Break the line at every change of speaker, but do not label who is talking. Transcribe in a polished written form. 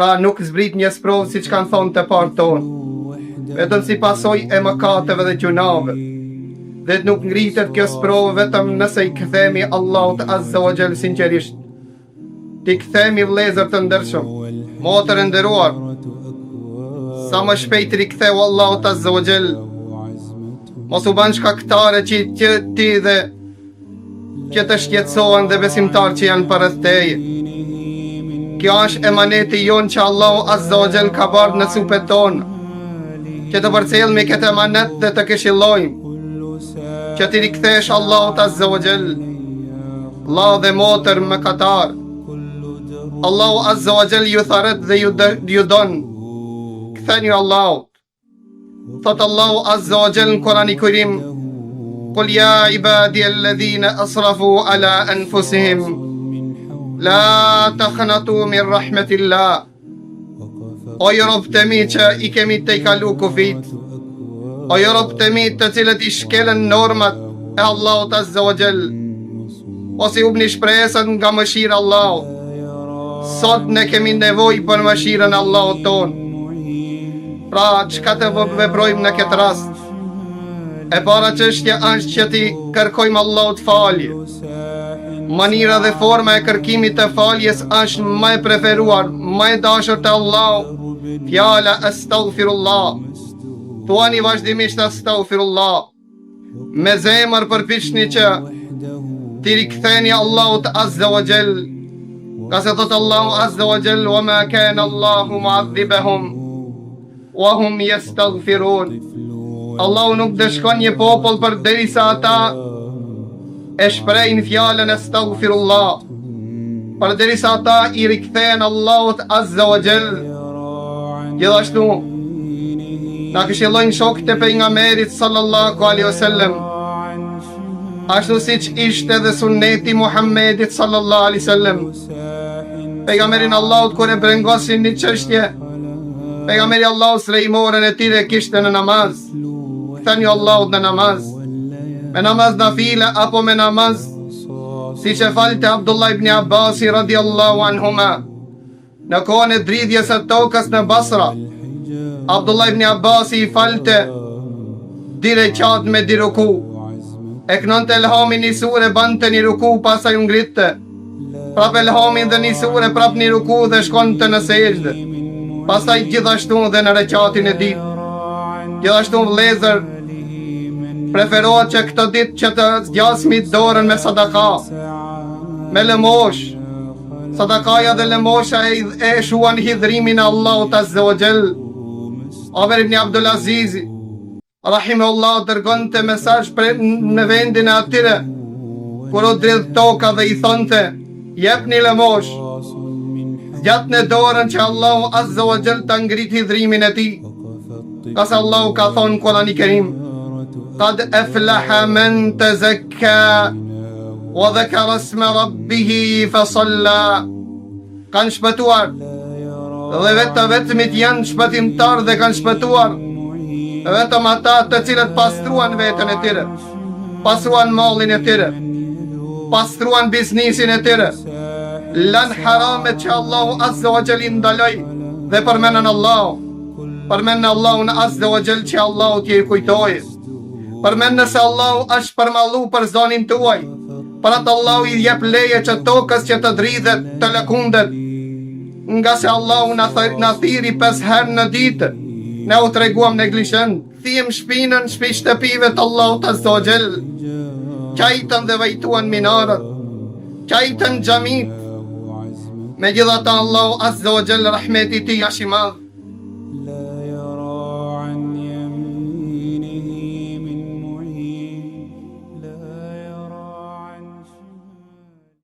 Pra nuk zbrit një sprovë si që kanë thonë të partë tonë, vetëm si pasoj e mëkateve dhe gjunave. Dhe nuk ngritet kjo sprovë vetëm nëse i kthemi Allahut Azza wa Jall sinqerisht. Ti kthemi vëllezër të ndershëm, motër e nderuar, sa më shpejt riktheu Allahut Azza wa Jall. Mos u ban shkaktare që ti dhe që të shqetësohen dhe besimtar që janë përreth teje. Kjo është emaneti jon që Allahu Azza wa Jall ka bardhë në supet tonë, që të përcjellmi këtë emanet dhe të këshillojmë, që ti rikthesh Allahut Azza wa Jall. Allah dhe motër mëkatar, Allahu Azza wa Jall ju tharet dhe ju don, ktheni Allahut. Thot Allahu Azza wa Jall në Kur'anin e Kerim: "Qul ya ibadi alladhina asrafu ala anfusihim la taqnatu min rahmatillah." O ju robë të mi që i kemi të i kalu kufit, o ju robë të mi të cilët i shkelen normat e Allahut Azza wa Jall, ose i ubni shpresën nga mëshira Allahut. Sot ne kemi nevoj për mëshirën Allahut tonë. Pra, çka të veprojmë në këtë rast? E para çështja është që ti kërkojmë Allahut falje. Manira dhe forma e kërkimit të faljes është më e preferuar, më e dashur te Allahu. Fjala astaghfirullah. Thuani vazhdimisht astaghfirullah. Me zemër përpiqni që ti riktheni Allahut Azza wa Jall. Ka se thot Allahu Azza wa Jall: "Wa ma kana Allahu mu'adhibahum wa hum yastaghfirun." Allahu nuk dëshkon një popull përderisa ata e shprehin fjalën astaghfirullah, përderisa ata i rikthehen Allahut Azza wa Jall. Gjithashtu na këshillojnë shokët e pejgamberit sallallahu alaihi wasallam, ashtu siç ishte dhe sunneti Muhammedit sallallahu alaihi wasallam. Pejgamberin Allahut kur e brengosin një çështje, pejgamberi Allahut srejmorën e tire kishte në namaz. Ktheni Allahut në namaz, me namaz nafile apo me namaz si që falte Abdullah ibn Abbasi radiallahu anhuma në kohën e dridhjes së tokës në Basra. Abdullah ibn Abbasi i falte direqat me diruku, e knonte elhamin një sure, bante një ruku, pasaj u ngritte, prap elhamin dhe një sure, prap një ruku dhe shkonte në sejdë, pasaj gjithashtu dhe në reqatin e ditë. Gjithashtu vëllezër, preferohet që këtë ditë që të zgjasmi dorën me sadaka, me lëmosh. Sadakaja dhe lëmosha e shuan hidhrimin e Allahut Azza wa Jall. Omer ibn Abdul Aziz rahimahullah dërgonte mesazh në vendin e atyre kur u dridh toka dhe i thonte: "Jepni lëmosh, zgjatni dorën që Allahu Azza wa Jall ta ngrit hidhrimin e tij." Ka se Allahu ka thonë në Kur'anin e Kerim: "Qad aflaha man tazakka wa dhakara isma rabbih fa salla." Kanë shpëtuar dhe vetëmit janë shpëtimtar dhe kanë shpëtuar vetëm ata të cilët pastruan veten e tyre, pastruan mallin e tyre, pastruan biznesin e tyre, lan haramet që Allahu Azza wa Jall ndaloi dhe përmendën Allahu. Përmendën Allahun Azza wa Jall që Allahu t'je kujtoj. Përmendën se Allahu është përmallu për zonin tuaj. Për atë Allahu i jep leje që tokës që të dridhet, të lëkundet. Nga se Allahu na thiri 5 herë në ditë, ne u treguam neglishënt. Thiem shpinën shpi shtëpive të Allahut Azza wa Jall. Qajtën dhe vajtuan minarët, qajtën xhamit. Megjithatë Allahu Azza wa Jall rahmeti i tij është i madh.